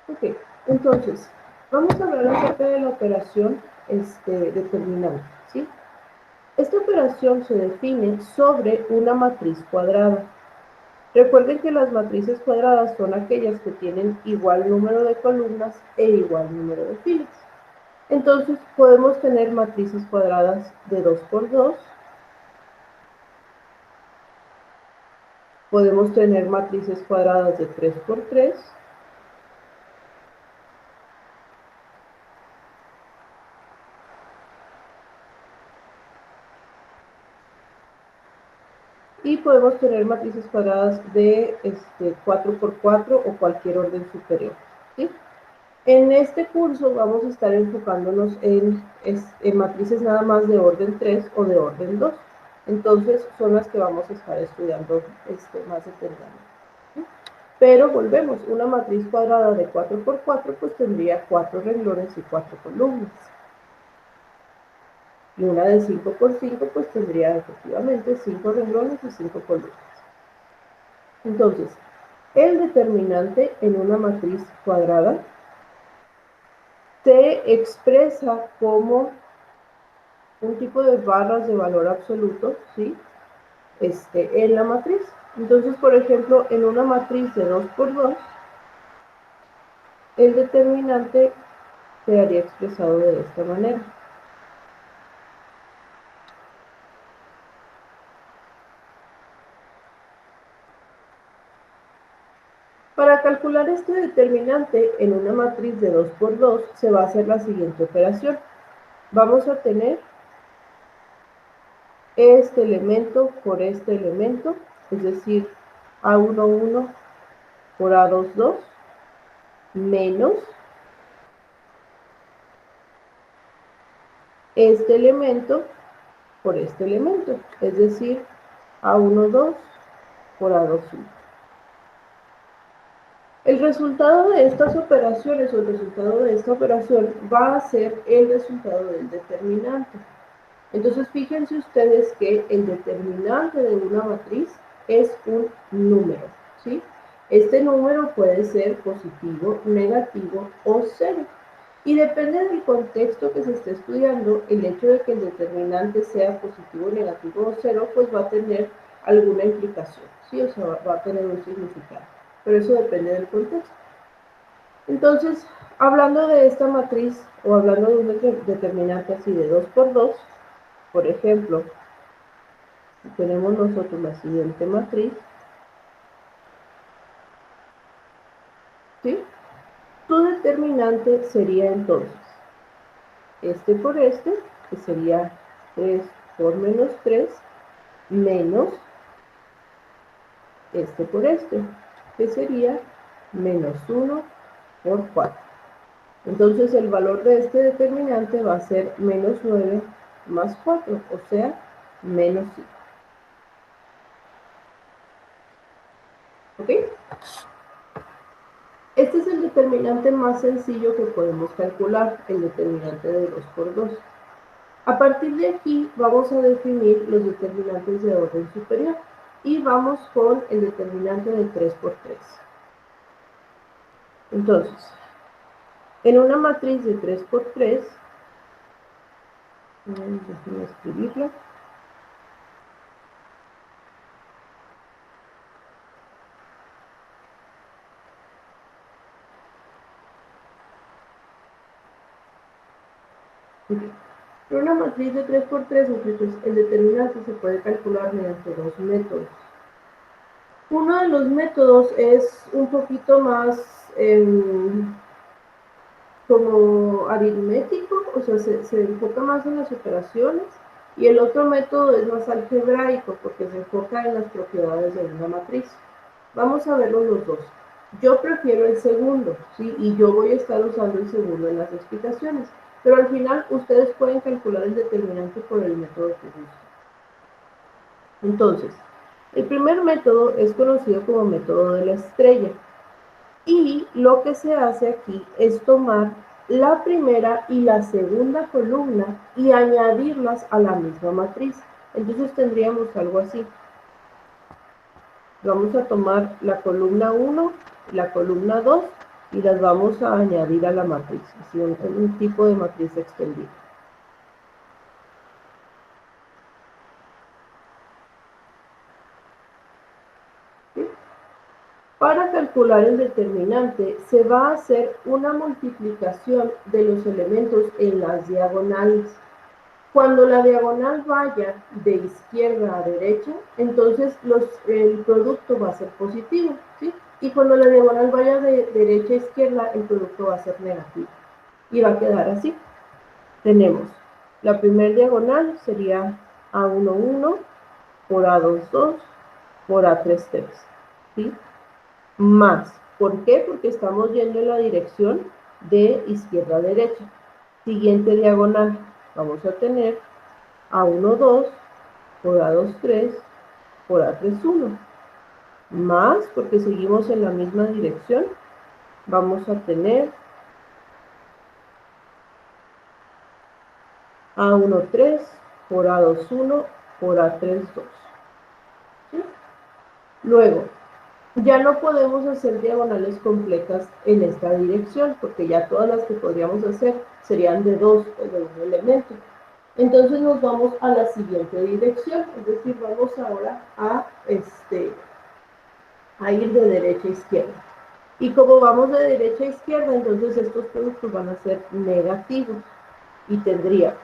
Ok, entonces, vamos a hablar acerca de la operación determinante, ¿sí? Esta operación se define sobre una matriz cuadrada. Recuerden que las matrices cuadradas son aquellas que tienen igual número de columnas e igual número de filas. Entonces, podemos tener matrices cuadradas de 2 por 2. Podemos tener matrices cuadradas de 3 por 3. Y podemos tener matrices cuadradas de 4 por 4 o cualquier orden superior, ¿sí? En este curso vamos a estar enfocándonos en matrices nada más de orden 3 o de orden 2. Entonces son las que vamos a estar estudiando más detenidamente, ¿sí? Pero volvemos, una matriz cuadrada de 4 por 4 pues tendría 4 renglones y 4 columnas. Y una de 5 por 5 pues tendría efectivamente 5 renglones y 5 columnas. Entonces, el determinante en una matriz cuadrada se expresa como un tipo de barras de valor absoluto, ¿sí? En la matriz. Entonces, por ejemplo, en una matriz de 2 por 2, el determinante quedaría expresado de esta manera. Para calcular este determinante en una matriz de 2 por 2 se va a hacer la siguiente operación. Vamos a tener este elemento por este elemento, es decir, A11 por A22 menos este elemento por este elemento, es decir, A12 por A21. El resultado de estas operaciones o el resultado de esta operación va a ser el resultado del determinante. Entonces, fíjense ustedes que el determinante de una matriz es un número, ¿sí? Este número puede ser positivo, negativo o cero. Y depende del contexto que se esté estudiando, el hecho de que el determinante sea positivo, negativo o cero, pues va a tener alguna implicación, ¿sí? O sea, va a tener un significado. Pero eso depende del contexto. Entonces, hablando de esta matriz o hablando de un determinante así de 2 por 2, por ejemplo, tenemos nosotros la siguiente matriz, ¿sí? Tu determinante sería entonces este por este, que sería 3 por menos 3, menos este por este, que sería menos 1 por 4. Entonces el valor de este determinante va a ser menos 9 más 4, o sea, menos 5. ¿Ok? Este es el determinante más sencillo que podemos calcular, el determinante de 2 por 2. A partir de aquí vamos a definir los determinantes de orden superior y vamos con el determinante de 3 por 3. Entonces, en una matriz de 3 por 3, déjenme escribirlo. En una matriz de 3 por 3, el determinante se puede calcular mediante dos métodos. Uno de los métodos es un poquito más como aritmético, o sea, se enfoca más en las operaciones, y el otro método es más algebraico, porque se enfoca en las propiedades de una matriz. Vamos a verlos los dos. Yo prefiero el segundo, ¿sí? Y yo voy a estar usando el segundo en las explicaciones, pero al final ustedes pueden calcular el determinante por el método que gusten. Entonces, el primer método es conocido como método de la estrella. Y lo que se hace aquí es tomar la primera y la segunda columna y añadirlas a la misma matriz. Entonces tendríamos algo así. Vamos a tomar la columna 1, la columna 2 y las vamos a añadir a la matriz, así un tipo de matriz extendida. ¿Sí? Para calcular el determinante se va a hacer una multiplicación de los elementos en las diagonales. Cuando la diagonal vaya de izquierda a derecha, entonces el producto va a ser positivo, ¿sí? Y cuando la diagonal vaya de derecha a izquierda, el producto va a ser negativo. Y va a quedar así. Tenemos la primera diagonal sería A11 por A22 por A33, ¿sí? Más. ¿Por qué? Porque estamos yendo en la dirección de izquierda a derecha. Siguiente diagonal, vamos a tener A12 por A23 por A31. Más, porque seguimos en la misma dirección, vamos a tener A13 por A21 por A32. ¿Sí? Luego, ya no podemos hacer diagonales completas en esta dirección, porque ya todas las que podríamos hacer serían de dos o de un elemento. Entonces nos vamos a la siguiente dirección, es decir, vamos ahora a ir de derecha a izquierda. Y como vamos de derecha a izquierda, entonces estos productos van a ser negativos. Y tendríamos,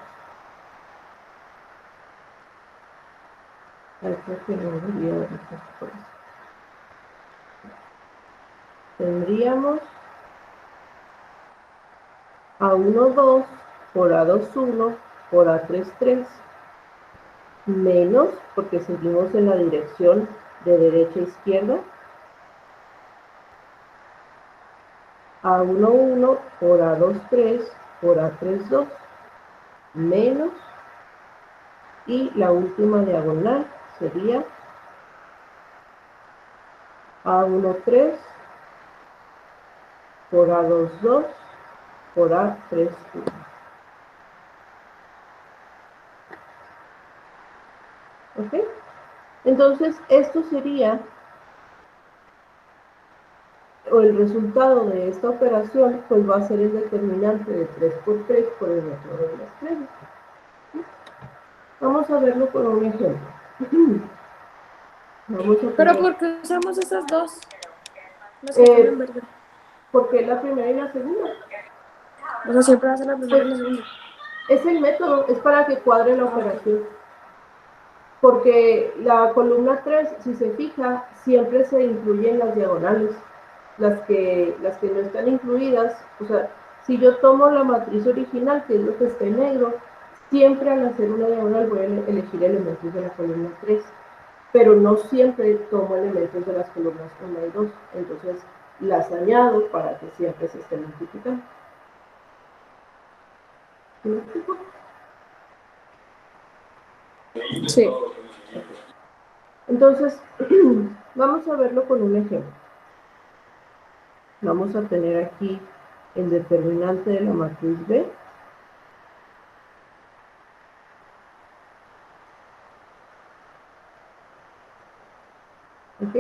tendríamos A12 por A21 por A33 menos, porque seguimos en la dirección de derecha a izquierda, A11 por A23 por A32 menos, y la última diagonal sería A13 por A22 por A31. ¿Ok? Entonces, esto sería, o el resultado de esta operación, pues va a ser el determinante de 3 por 3 por el método de la estrella. ¿Sí? Vamos a verlo con un ejemplo. Vamos a ¿Pero poner, por qué usamos esas dos? Las que tienen verde. ¿por qué la primera y la segunda? O sea, siempre va a ser la primera Pues y la segunda. es el método, es para que cuadre la operación. Porque la columna 3, si se fija, siempre se incluyen las diagonales. Las que no están incluidas, o sea, si yo tomo la matriz original, que es lo que está en negro, siempre al hacer una diagonal voy a elegir elementos de la columna 3, pero no siempre tomo elementos de las columnas 1 y 2, entonces las añado para que siempre se estén multiplicando. ¿Sí me explico? Sí. Entonces, vamos a verlo con un ejemplo. Vamos a tener aquí el determinante de la matriz B. ¿Ok?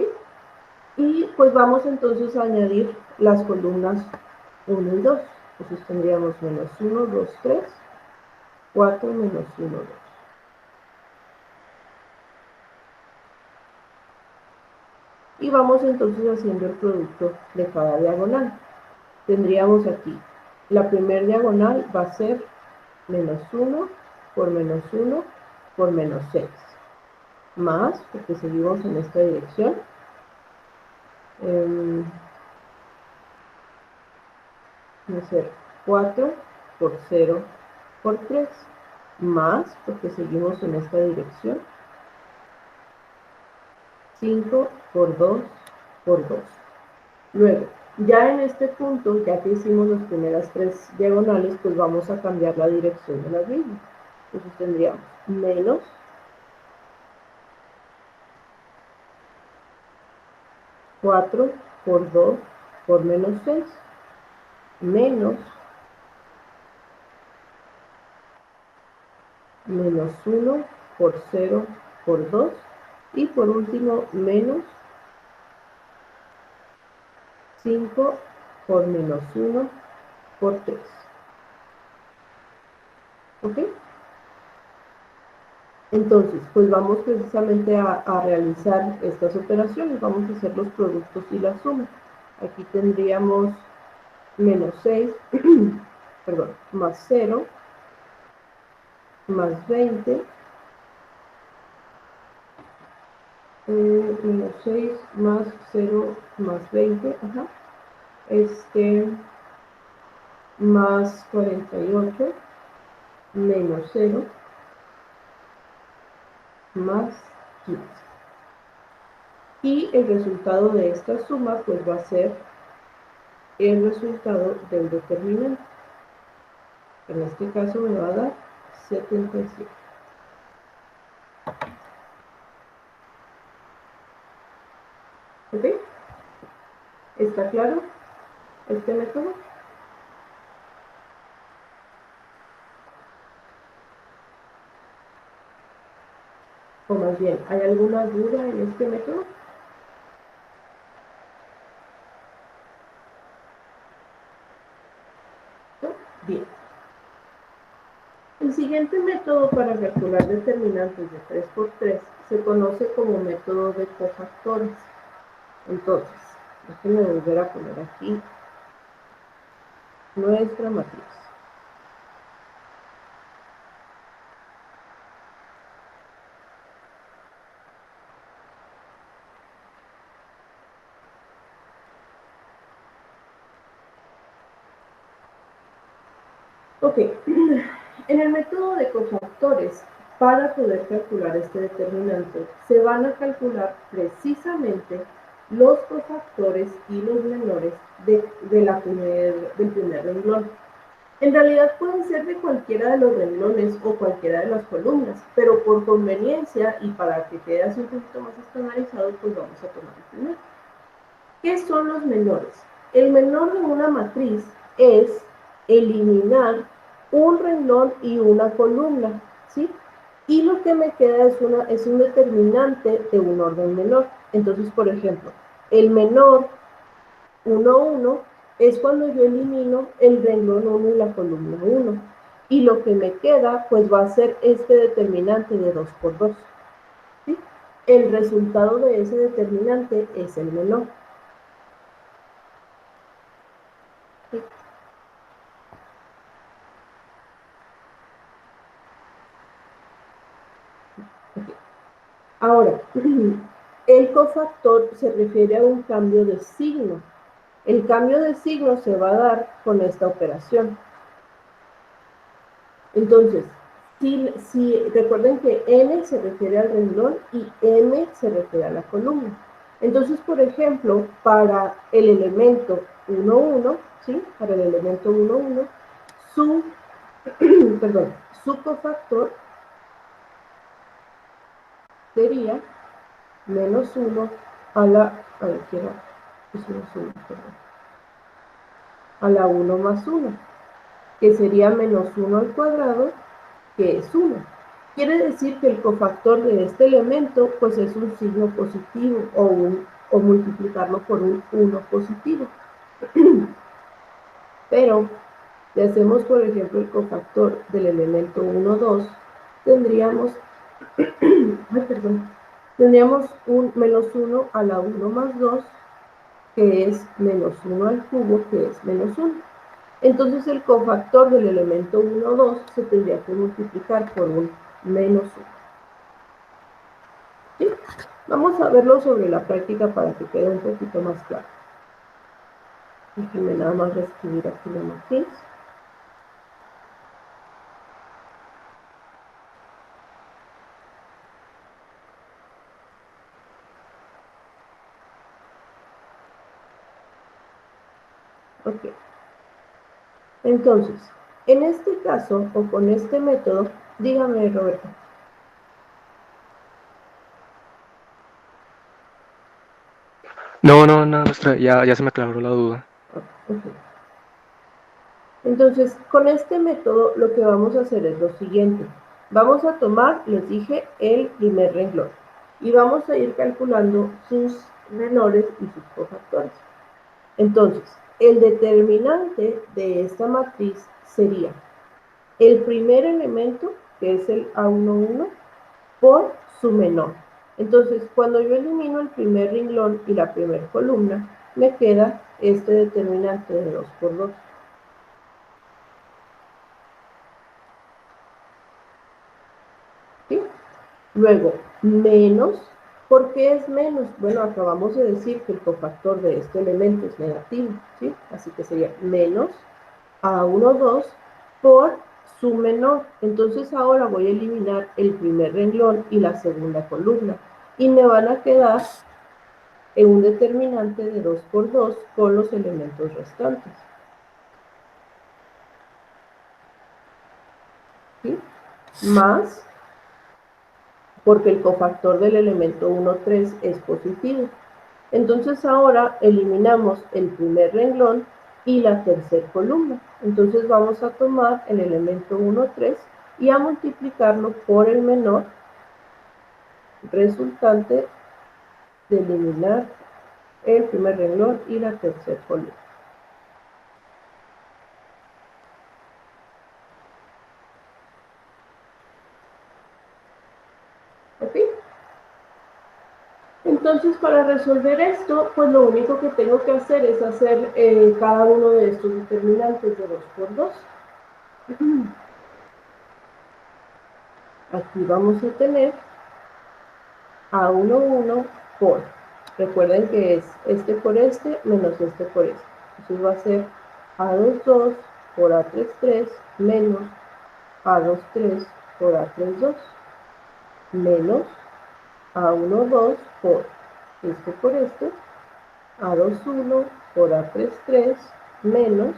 Y pues vamos entonces a añadir las columnas 1 y 2. Entonces tendríamos menos 1, 2, 3, 4, menos 1, 2. Y vamos entonces haciendo el producto de cada diagonal. Tendríamos aquí, la primera diagonal va a ser menos 1 por menos 1 por menos 6. Más, porque seguimos en esta dirección, va a ser 4 por 0 por 3. Más, porque seguimos en esta dirección, 5 por 2 por 2. Luego, ya en este punto, ya que hicimos las primeras tres diagonales, pues vamos a cambiar la dirección de las mismas. Entonces tendríamos menos 4 por 2 por menos 6, menos 1 por 0 por 2, y por último menos 5 por menos 1 por 3. ¿Ok? Entonces, pues vamos precisamente a realizar estas operaciones. Vamos a hacer los productos y la suma. Aquí tendríamos menos 6, perdón, más 0, más 20, menos 6, más 0, más 20, ajá, más 48, menos 0, más 15. Y el resultado de esta suma pues va a ser el resultado del determinante. En este caso me va a dar 77. ¿Ok? ¿Está claro este método? O más bien, ¿hay alguna duda en este método? ¿No? Bien. El siguiente método para calcular determinantes de 3 por 3 se conoce como método de cofactores. Entonces, déjenme volver a poner aquí nuestra matriz. Ok, en el método de cofactores, para poder calcular este determinante, se van a calcular precisamente los cofactores y los menores del primer renglón. En realidad pueden ser de cualquiera de los renglones o cualquiera de las columnas, pero por conveniencia y para que quede así un poquito más estandarizado, pues vamos a tomar el primero. ¿Qué son los menores? El menor de una matriz es eliminar un renglón y una columna, ¿sí? Y lo que me queda es un determinante de un orden menor. Entonces, por ejemplo, el menor 1, 1 es cuando yo elimino el renglón 1 y la columna 1. Y lo que me queda, pues va a ser este determinante de 2 por 2. ¿Sí? El resultado de ese determinante es el menor. ¿Sí? Okay. Ahora, el cofactor se refiere a un cambio de signo. El cambio de signo se va a dar con esta operación. Entonces, si recuerden que n se refiere al renglón y m se refiere a la columna. Entonces, por ejemplo, para el elemento 1, 1, ¿sí? Para el elemento 1, 1, su, perdón, su cofactor sería menos 1 a la, a ver, ¿qué era? Es menos 1, perdón, a la 1 más 1, que sería menos 1 al cuadrado, que es 1. Quiere decir que el cofactor de este elemento pues es un signo positivo o multiplicarlo por un 1 positivo. Pero si hacemos por ejemplo el cofactor del elemento 1, 2, tendríamos, ay, perdón, tendríamos un menos 1 a la 1 más 2, que es menos 1 al cubo, que es menos 1. Entonces el cofactor del elemento 1, 2 se tendría que multiplicar por un menos 1. ¿Sí? Vamos a verlo sobre la práctica para que quede un poquito más claro. Déjenme nada más reescribir aquí la matriz. Ok. Entonces, en este caso, o con este método, dígame, Roberto. No, maestra, ya se me aclaró la duda. Okay. Entonces, con este método lo que vamos a hacer es lo siguiente. Vamos a tomar, les dije, el primer renglón. Y vamos a ir calculando sus menores y sus cofactores. Entonces, el determinante de esta matriz sería el primer elemento, que es el A11, por su menor. Entonces, cuando yo elimino el primer renglón y la primera columna, me queda este determinante de 2 por 2. ¿Sí? Luego, menos. ¿Por qué es menos? Bueno, acabamos de decir que el cofactor de este elemento es negativo, ¿sí? Así que sería menos A12 por su menor. Entonces ahora voy a eliminar el primer renglón y la segunda columna. Y me van a quedar en un determinante de 2 por 2 con los elementos restantes. ¿Sí? Más, porque el cofactor del elemento 1, 3 es positivo. Entonces ahora eliminamos el primer renglón y la tercera columna. Entonces vamos a tomar el elemento 1, 3 y a multiplicarlo por el menor resultante de eliminar el primer renglón y la tercera columna. ¿Ok? Entonces, para resolver esto, pues lo único que tengo que hacer es hacer cada uno de estos determinantes de 2 por 2. Aquí vamos a tener A11 por, recuerden que es este por este menos este por este. Entonces va a ser A22 por A33 menos A23 por A32 menos A12 por este, A21 por A33 menos,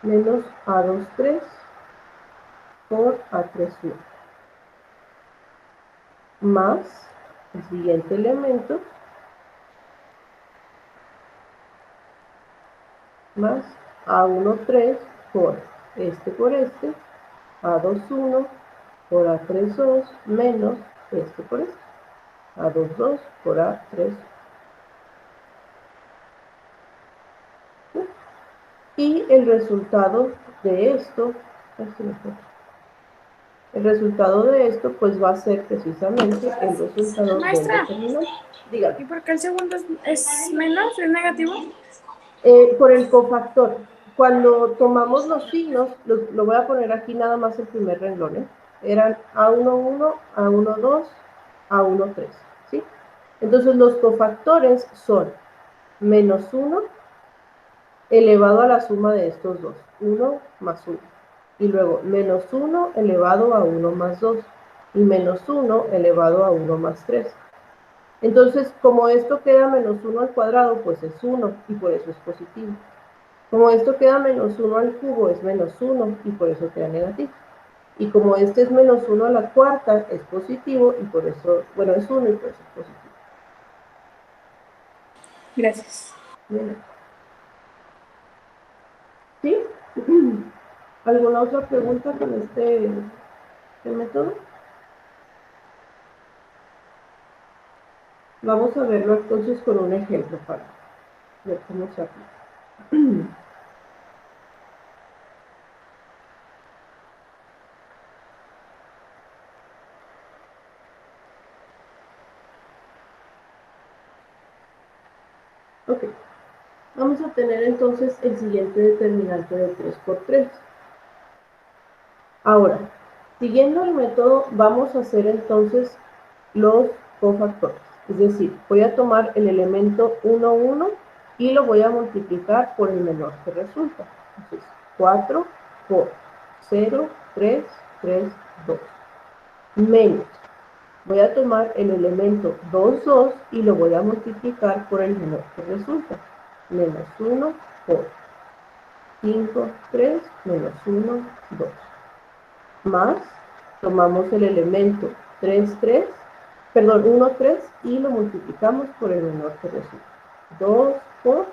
menos A23 por A31 más el siguiente elemento más A13 por este, A21 por A32 menos este por este, A22 por A3. Y el resultado de esto, pues va a ser precisamente el resultado del Maestra, determinante. Dígame. ¿y por qué el segundo es menos? ¿Es negativo? Por el cofactor. Cuando tomamos los signos, lo voy a poner aquí nada más el primer renglón, ¿eh? Eran A11, A12, A13, ¿sí? Entonces los cofactores son menos 1 elevado a la suma de estos dos, 1 más 1. Y luego menos 1 elevado a 1 más 2. Y menos 1 elevado a 1 más 3. Entonces, como esto queda menos 1 al cuadrado, pues es 1 y por eso es positivo. Como esto queda menos 1 al cubo, es menos 1 y por eso queda negativo. Y como este es menos 1 a la cuarta, es positivo y por eso, bueno, es 1 y por eso es positivo. Gracias. Bien. ¿Sí? ¿Alguna otra pregunta con este método? Vamos a verlo entonces con un ejemplo para ver cómo se aplica. Ok, vamos a tener entonces el siguiente determinante de 3 por 3. Ahora, siguiendo el método, vamos a hacer entonces los cofactores. Es decir, voy a tomar el elemento 1, 1 y lo voy a multiplicar por el menor que resulta. Entonces, 4 por 0, 3, 3, 2. Menos. Voy a tomar el elemento 2, 2 y lo voy a multiplicar por el menor que resulta. Menos 1 por 5, 3, menos 1, 2. Más, tomamos el elemento 3, 3, perdón, 1, 3 y lo multiplicamos por el menor que resulta. 2 por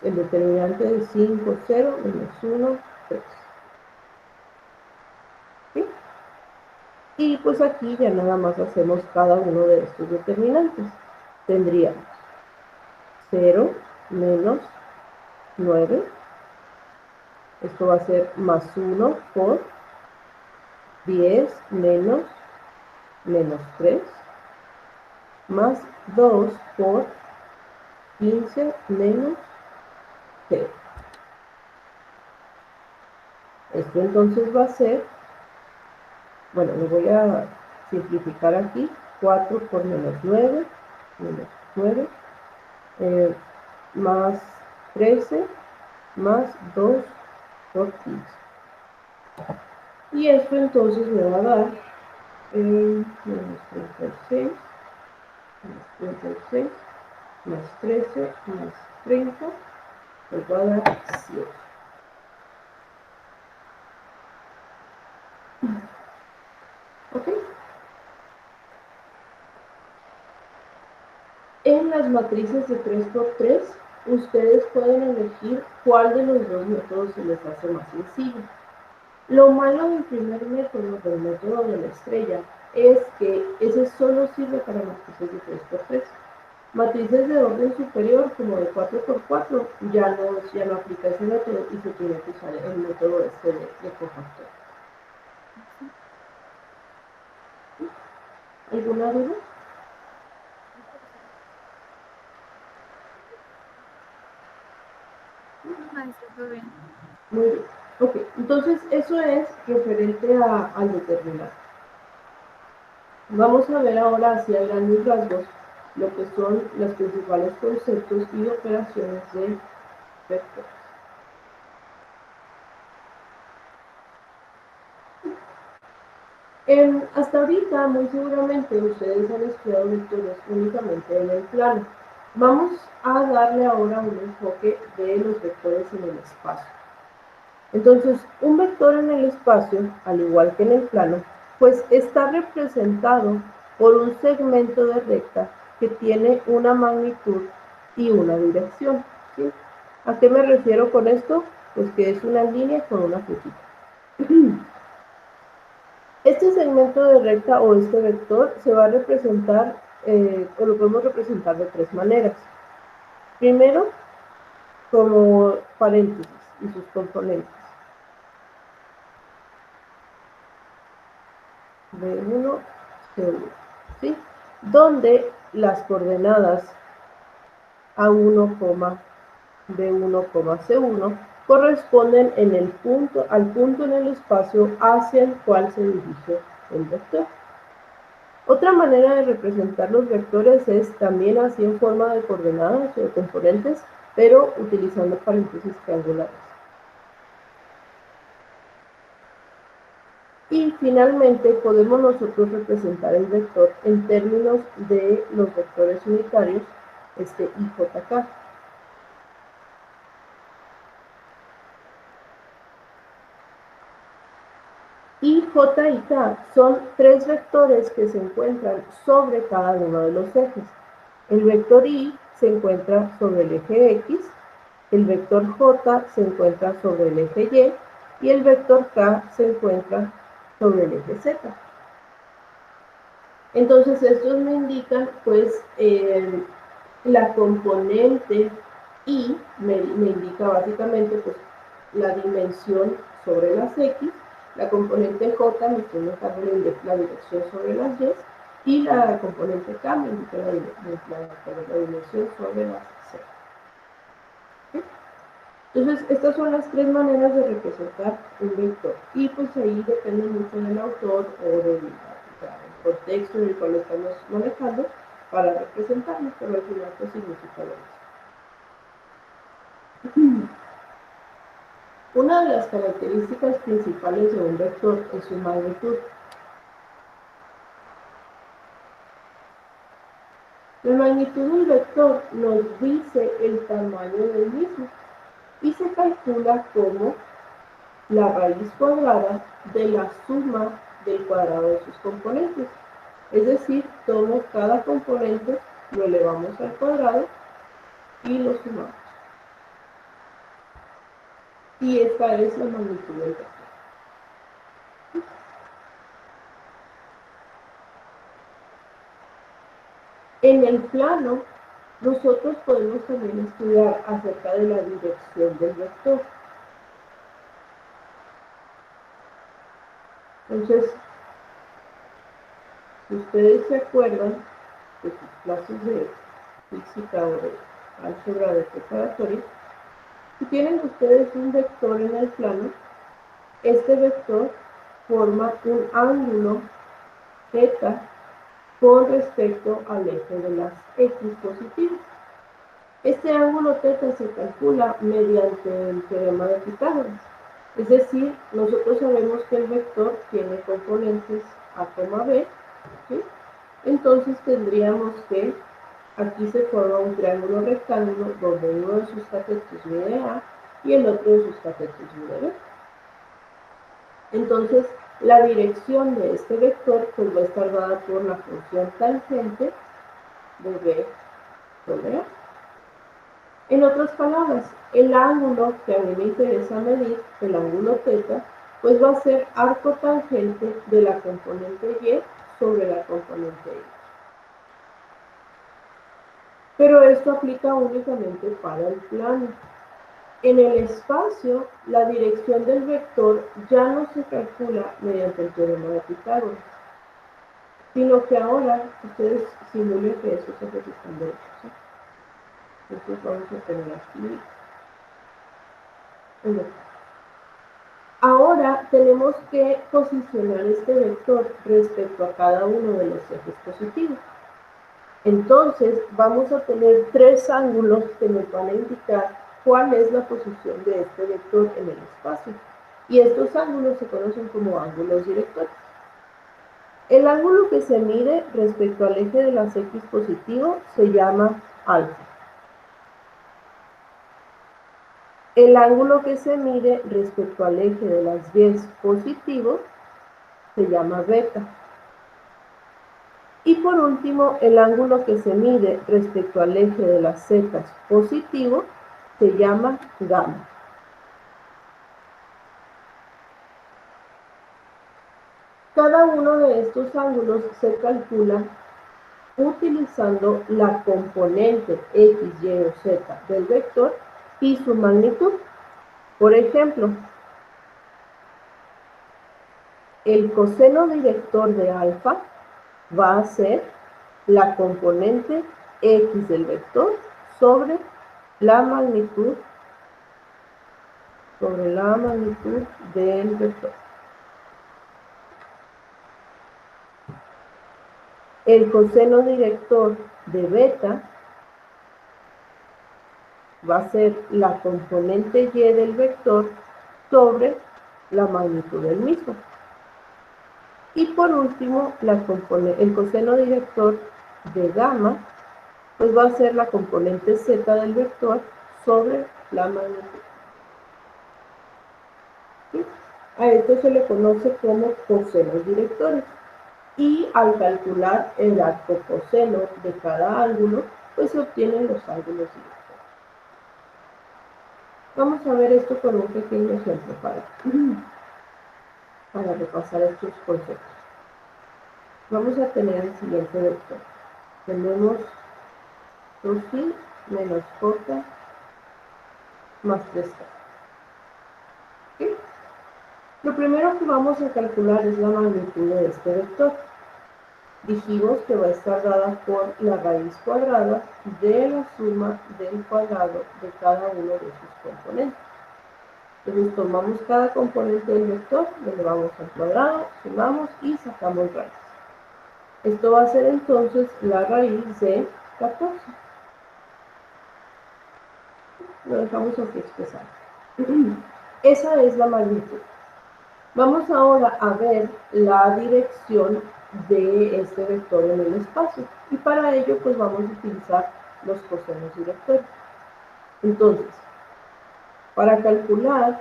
el determinante de 5, 0, menos 1, 3. ¿Sí? Y pues aquí ya nada más hacemos cada uno de estos determinantes. tendríamos 0 menos 9. Esto va a ser más 1 por 10 menos 3, más 2 por 15 menos 0. Esto entonces va a ser, bueno, lo voy a simplificar aquí, 4 por menos 9, más 13, más 2 por 15. Y esto entonces me va a dar menos 36, más 13, más 30, me va a dar 7. ¿Ok? En las matrices de 3×3, ustedes pueden elegir cuál de los dos métodos se les hace más sencillo. Lo malo del primer método, del método de la estrella, es que ese solo sirve para matrices de 3×3. Matrices de orden superior, como de 4×4, ya no aplica ese método y se tiene que usar el método de cofactor. ¿Alguna duda? Maestra, todo bien. Muy bien. Ok, entonces eso es referente al determinante. Vamos a ver ahora hacia grandes rasgos lo que son los principales conceptos y operaciones de vectores. Hasta ahorita, muy seguramente, ustedes han estudiado vectores únicamente en el plano. Vamos a darle ahora un enfoque de los vectores en el espacio. Entonces, un vector en el espacio, al igual que en el plano, pues está representado por un segmento de recta que tiene una magnitud y una dirección, ¿sí? ¿A qué me refiero con esto? Pues que es una línea con una flechita. Este segmento de recta o este vector se va a representar, o lo podemos representar de tres maneras. Primero, como paréntesis y sus componentes. B1, C1, ¿sí? Donde las coordenadas A1, B1, C1 corresponden al punto en el espacio hacia el cual se dirige el vector. Otra manera de representar los vectores es también así en forma de coordenadas o de componentes, pero utilizando paréntesis triangulares. Y finalmente podemos nosotros representar el vector en términos de los vectores unitarios, IJK. I, J y K son tres vectores que se encuentran sobre cada uno de los ejes. El vector I se encuentra sobre el eje X, el vector J se encuentra sobre el eje Y y el vector K se encuentra sobre el eje Z. Entonces estos me indican pues la componente I me indica básicamente pues la dimensión sobre las X, la componente J me está indicando la dirección sobre las Y y la componente K me indica la dimensión sobre las Z. ¿Sí? Entonces estas son las tres maneras de representar un vector y pues ahí depende mucho del autor o del contexto en el cual estamos manejando para representarlo, pero al final pues significa lo mismo. Una de las características principales de un vector es su magnitud. La magnitud del vector nos dice el tamaño del mismo y se calcula como la raíz cuadrada de la suma del cuadrado de sus componentes. Es decir, tomo cada componente, lo elevamos al cuadrado y lo sumamos. Y esta es la magnitud del vector. En el plano, nosotros podemos también estudiar acerca de la dirección del vector. Entonces, si ustedes se acuerdan de sus clases de física o de álgebra de preparatoria, si tienen ustedes un vector en el plano, este vector forma un ángulo θ con respecto al eje de las x positivas. Este ángulo θ se calcula mediante el teorema de Pitágoras. Es decir, nosotros sabemos que el vector tiene componentes a, b, ¿sí? Entonces tendríamos que aquí se forma un triángulo rectángulo donde uno de sus catetos mide a y el otro de sus catetos mide b. Entonces, la dirección de este vector pues va a estar dada por la función tangente de b sobre a. En otras palabras, el ángulo que a mí me interesa medir, el ángulo θ, pues va a ser arco tangente de la componente y sobre la componente x. Pero esto aplica únicamente para el plano. En el espacio, la dirección del vector ya no se calcula mediante el teorema de Pitágoras, sino que ahora ustedes simulen que esos ejes están derechos, ¿sí? Entonces vamos a tener aquí el vector. Ahora tenemos que posicionar este vector respecto a cada uno de los ejes positivos. Entonces vamos a tener tres ángulos que nos van a indicar cuál es la posición de este vector en el espacio. Y estos ángulos se conocen como ángulos directores. El ángulo que se mide respecto al eje de las x positivo se llama alfa. El ángulo que se mide respecto al eje de las y positivo se llama beta. Y por último, el ángulo que se mide respecto al eje de las z positivo se llama gamma. Cada uno de estos ángulos se calcula utilizando la componente x, y o z del vector y su magnitud. Por ejemplo, el coseno director de alfa va a ser la componente x del vector sobre la magnitud del vector. El coseno director de beta va a ser la componente y del vector sobre la magnitud del mismo. Y por último, el coseno director de gamma pues va a ser la componente z del vector sobre la magnitud. ¿Sí? A esto se le conoce como cosenos directores. Y al calcular el arcocoseno de cada ángulo, pues se obtienen los ángulos directores. Vamos a ver esto con un pequeño ejemplo para repasar estos conceptos. Vamos a tener el siguiente vector. Tenemos 2i menos j más 3k. ¿Sí? Lo primero que vamos a calcular es la magnitud de este vector. Dijimos que va a estar dada por la raíz cuadrada de la suma del cuadrado de cada uno de sus componentes. Entonces tomamos cada componente del vector, lo elevamos al cuadrado, sumamos y sacamos raíz. Esto va a ser entonces la raíz de 14. Lo dejamos aquí expresado. Esa es la magnitud. Vamos ahora a ver la dirección de este vector en el espacio. Y para ello, pues vamos a utilizar los cosenos directores. Entonces, para calcular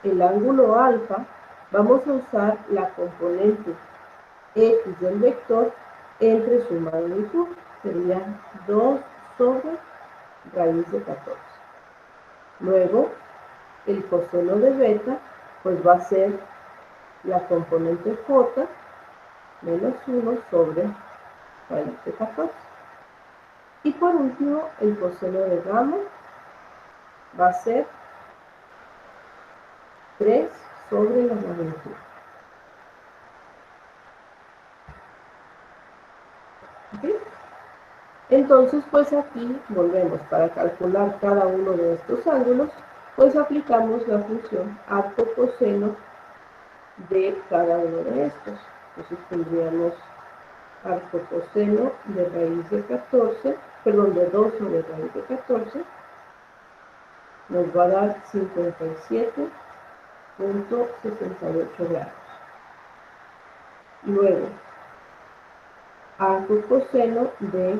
el ángulo alfa, vamos a usar la componente x del vector entre su magnitud. Sería 2 sobre raíz de 14. Luego, el coseno de beta, pues va a ser la componente j menos 1 sobre raíz de 14. Y por último, el coseno de gamma va a ser 3 sobre la magnitud. ¿Okay? Entonces, pues aquí volvemos, para calcular cada uno de estos ángulos, pues aplicamos la función arco coseno de cada uno de estos. Entonces tendríamos arco coseno de raíz de 14, perdón, de 2 sobre raíz de 14, nos va a dar 57.68 grados. Luego, arco coseno de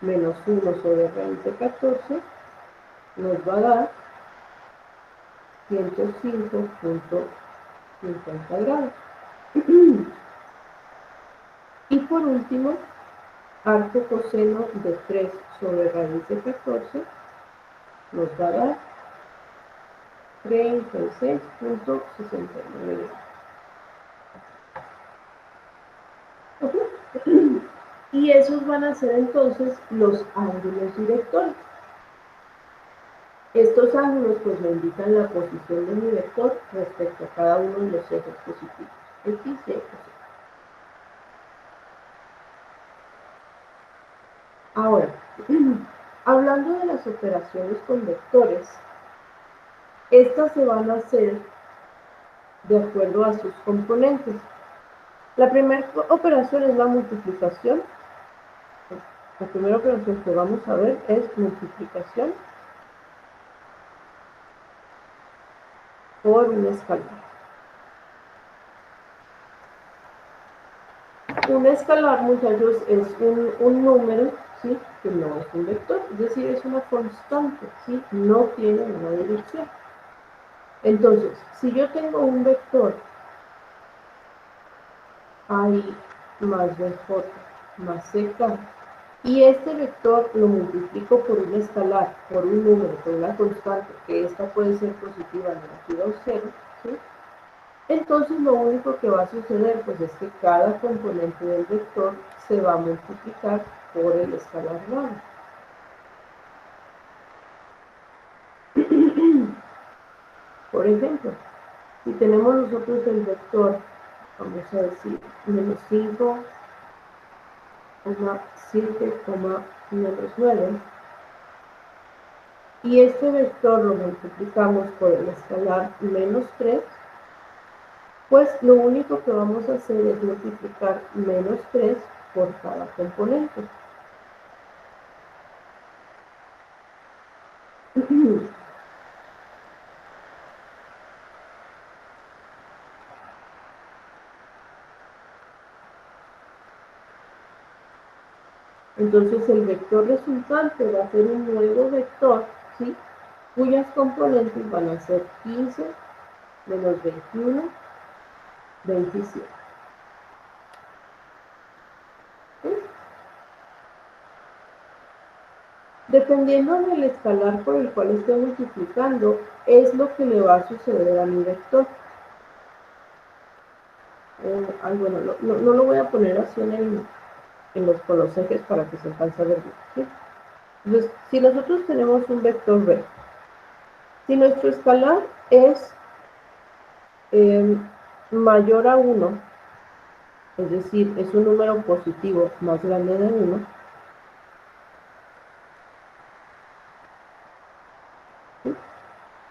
menos 1 sobre raíz de 14 nos va a dar 105.50 grados. Y por último, arco coseno de 3 sobre raíz de 14 nos va a dar 36.69 grados. Y esos van a ser entonces los ángulos directores. Estos ángulos pues me indican la posición de mi vector respecto a cada uno de los ejes positivos, X, Y, Z. Ahora, hablando de las operaciones con vectores, estas se van a hacer de acuerdo a sus componentes. La primera operación es la multiplicación. La primera operación que vamos a ver es multiplicación por un escalar. Un escalar, muchachos, es un número, ¿sí?, que no es un vector, es decir, es una constante, ¿sí?, no tiene una dirección. Entonces, si yo tengo un vector I más BJ más CK, y este vector lo multiplico por un escalar, por un número, por una constante, que esta puede ser positiva, negativa o cero, ¿sí?, entonces lo único que va a suceder pues es que cada componente del vector se va a multiplicar por el escalar nuevo. Por ejemplo, si tenemos nosotros el vector, vamos a decir, menos 5, 7, menos 9, y este vector lo multiplicamos por el escalar menos 3, pues lo único que vamos a hacer es multiplicar menos 3 por cada componente. Entonces el vector resultante va a ser un nuevo vector, ¿sí?, cuyas componentes van a ser 15, menos 21, 27. ¿Sí? Dependiendo del escalar por el cual esté multiplicando, es lo que le va a suceder a mi vector. Bueno, no lo voy a poner así con los ejes para que se alcance a ver bien, ¿sí? Entonces, si nosotros tenemos un vector B, si nuestro escalar es mayor a 1, es decir, es un número positivo más grande de 1, ¿sí?,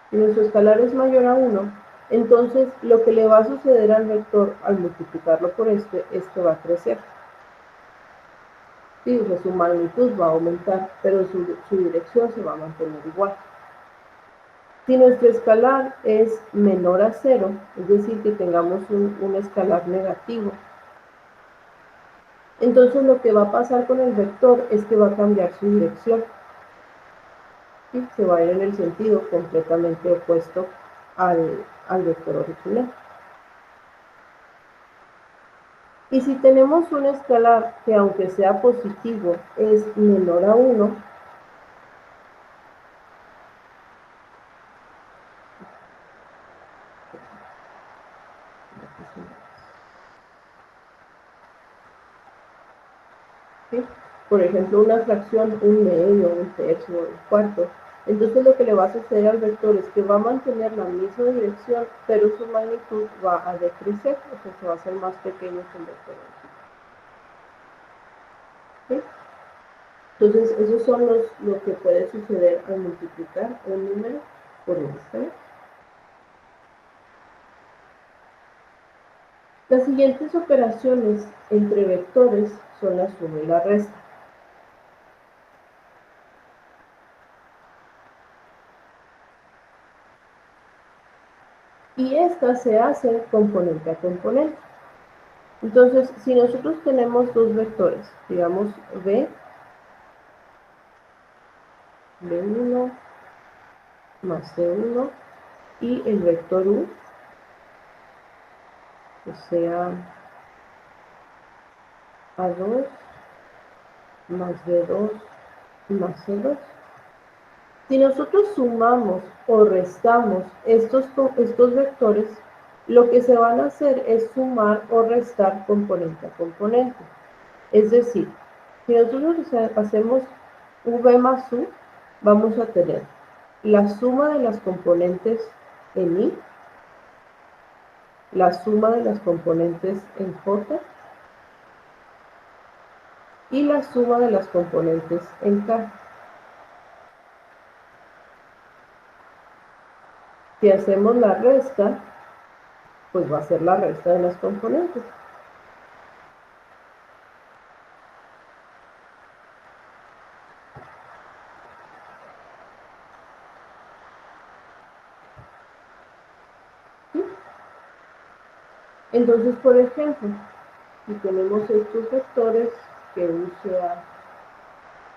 si nuestro escalar es mayor a 1, entonces lo que le va a suceder al vector al multiplicarlo por este va a crecer. Sí, o sea, su magnitud va a aumentar, pero su dirección se va a mantener igual. Si nuestro escalar es menor a 0, es decir, que tengamos un escalar negativo, entonces lo que va a pasar con el vector es que va a cambiar su dirección. ¿Sí? Se va a ir en el sentido completamente opuesto al vector original. Y si tenemos un escalar que, aunque sea positivo, es menor a 1, ¿sí?, por ejemplo, una fracción, un medio, un tercio, un cuarto. Entonces lo que le va a suceder al vector es que va a mantener la misma dirección, pero su magnitud va a decrecer, o sea, se va a hacer más pequeño que el vector. ¿Sí? Entonces, esos son lo que puede suceder al multiplicar un número por un escalar. Las siguientes operaciones entre vectores son la suma y la resta. Y esta se hace componente a componente. Entonces, si nosotros tenemos dos vectores, digamos B1 más C1 y el vector U, que sea A2 más B2 más C2. Si nosotros sumamos o restamos estos vectores, lo que se van a hacer es sumar o restar componente a componente. Es decir, si nosotros hacemos V más U, vamos a tener la suma de las componentes en I, la suma de las componentes en J y la suma de las componentes en K. Si hacemos la resta, pues va a ser la resta de las componentes. ¿Sí? Entonces, por ejemplo, si tenemos estos vectores, que U sea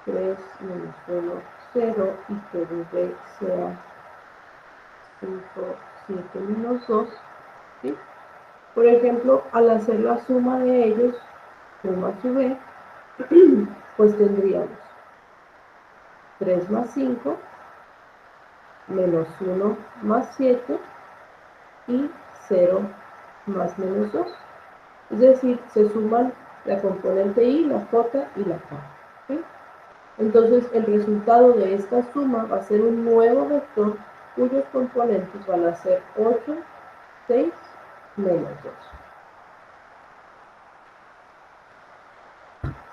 3 menos 1, 0 y que V sea 5, 7 menos 2, ¿sí? Por ejemplo, al hacer la suma de ellos, U más V, pues tendríamos 3 más 5, menos 1 más 7 y 0 más menos 2. Es decir, se suman la componente I, la J y la K. ¿Sí? Entonces, el resultado de esta suma va a ser un nuevo vector cuyos componentes van a ser 8, 6, menos 2.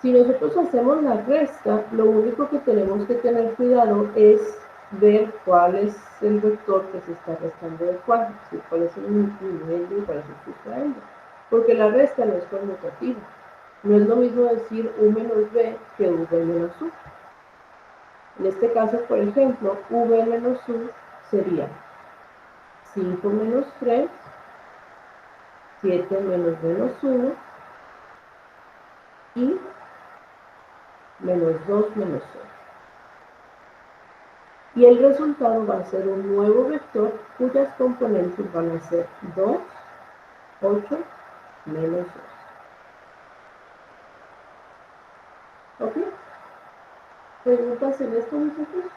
Si nosotros hacemos la resta, lo único que tenemos que tener cuidado es ver cuál es el vector que se está restando de cuál, cuál es el innuendo y cuál es el sustraendo. Porque la resta no es conmutativa. No es lo mismo decir U menos B que V menos U. En este caso, por ejemplo, V menos U sería 5 menos 3, 7 menos 1 y menos 2 menos 1. Y el resultado va a ser un nuevo vector cuyas componentes van a ser 2, 8, menos 2. ¿Ok? ¿Preguntas en esto, muchachos?